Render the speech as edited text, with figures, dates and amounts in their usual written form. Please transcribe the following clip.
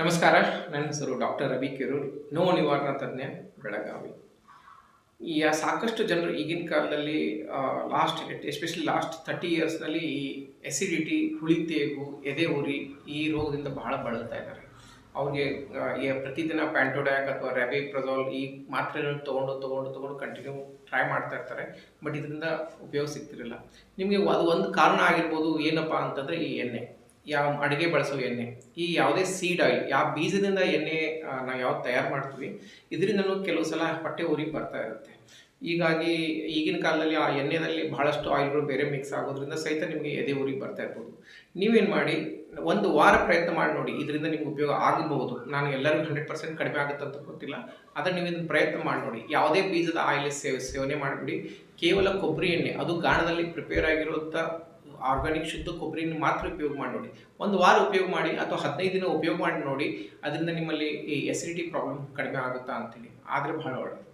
ನಮಸ್ಕಾರ. ನನ್ನ ಹೆಸರು ಡಾಕ್ಟರ್ ರವಿ ಕೆರೂರ್, ನೋವು ನಿವಾರಣಾ ತಜ್ಞ, ಬೆಳಗಾವಿ. ಸಾಕಷ್ಟು ಜನರು ಈಗಿನ ಕಾಲದಲ್ಲಿ ಲಾಸ್ಟ್ ಎಸ್ಪೆಷಲಿ ಲಾಸ್ಟ್ 30 ಇಯರ್ಸ್‌ನಲ್ಲಿ ಈ ಎಸಿಡಿಟಿ, ಹುಳಿ ತೇಗು, ಎದೆ ಉರಿ ಈ ರೋಗದಿಂದ ಬಹಳ ಬಳಲ್ತಾ ಇದ್ದಾರೆ. ಅವ್ರಿಗೆ ಪ್ರತಿದಿನ ಪ್ಯಾಂಟೋಡ್ಯಾಕ್ ಅಥವಾ ರ್ಯಾಬಿಪ್ರಜೋಲ್ ಈ ಮಾತ್ರೆಗಳನ್ನು ತಗೊಂಡು ಕಂಟಿನ್ಯೂ ಟ್ರೈ ಮಾಡ್ತಾ ಇರ್ತಾರೆ. ಬಟ್ ಇದರಿಂದ ಉಪಯೋಗ ಸಿಗ್ತಿರಲಿಲ್ಲ. ನಿಮಗೆ ಅದು ಒಂದು ಕಾರಣ ಆಗಿರ್ಬೋದು. ಏನಪ್ಪ ಅಂತಂದರೆ ಈ ಎಣ್ಣೆ, ಯಾವ ಅಡುಗೆ ಬಳಸೋ ಎಣ್ಣೆ, ಈ ಯಾವುದೇ ಸೀಡ್ ಆಯಿಲ್, ಯಾವ ಬೀಜದಿಂದ ಎಣ್ಣೆ ನಾವು ಯಾವ್ದು ತಯಾರು ಮಾಡ್ತೀವಿ, ಇದರಿಂದನೂ ಕೆಲವು ಸಲ ಹೊಟ್ಟೆ ಉರಿ ಬರ್ತಾ ಇರುತ್ತೆ. ಹೀಗಾಗಿ ಈಗಿನ ಕಾಲದಲ್ಲಿ ಆ ಎಣ್ಣೆಯಲ್ಲಿ ಬಹಳಷ್ಟು ಆಯಿಲ್ಗಳು ಬೇರೆ ಮಿಕ್ಸ್ ಆಗೋದ್ರಿಂದ ಸಹಿತ ನಿಮಗೆ ಎದೆ ಉರಿ ಬರ್ತಾ ಇರ್ಬೋದು. ನೀವೇನು ಮಾಡಿ, ಒಂದು ವಾರ ಪ್ರಯತ್ನ ಮಾಡಿ ನೋಡಿ, ಇದರಿಂದ ನಿಮ್ಗೆ ಉಪಯೋಗ ಆಗಬಹುದು. ನಾನು ಎಲ್ಲರಿಗೂ 100% ಕಡಿಮೆ ಆಗುತ್ತೆ ಅಂತ ಗೊತ್ತಿಲ್ಲ, ಆದರೆ ನೀವು ಇದನ್ನು ಪ್ರಯತ್ನ ಮಾಡಿ ನೋಡಿ. ಯಾವುದೇ ಬೀಜದ ಆಯಿಲ್ ಸೇವನೆ ಮಾಡಿಬಿಡಿ. ಕೇವಲ ಕೊಬ್ಬರಿ ಎಣ್ಣೆ, ಅದು ಗಾಣದಲ್ಲಿ ಪ್ರಿಪೇರ್ ಆಗಿರುವಂಥ ಆರ್ಗಾನಿಕ್ ಶುದ್ಧ ಕೊಬ್ಬರಿನ ಮಾತ್ರ ಉಪಯೋಗ ಮಾಡಿ ನೋಡಿ. ಒಂದು ವಾರ ಉಪಯೋಗ ಮಾಡಿ ಅಥವಾ 15 ದಿನ ಉಪಯೋಗ ಮಾಡಿ ನೋಡಿ. ಅದರಿಂದ ನಿಮ್ಮಲ್ಲಿ ಈ ಎಸಿಡಿಟಿ ಪ್ರಾಬ್ಲಮ್ ಕಡಿಮೆ ಆಗುತ್ತಾ ಅಂತೇಳಿ. ಆದರೆ ಬಹಳ ಒಳ್ಳೆಯದು.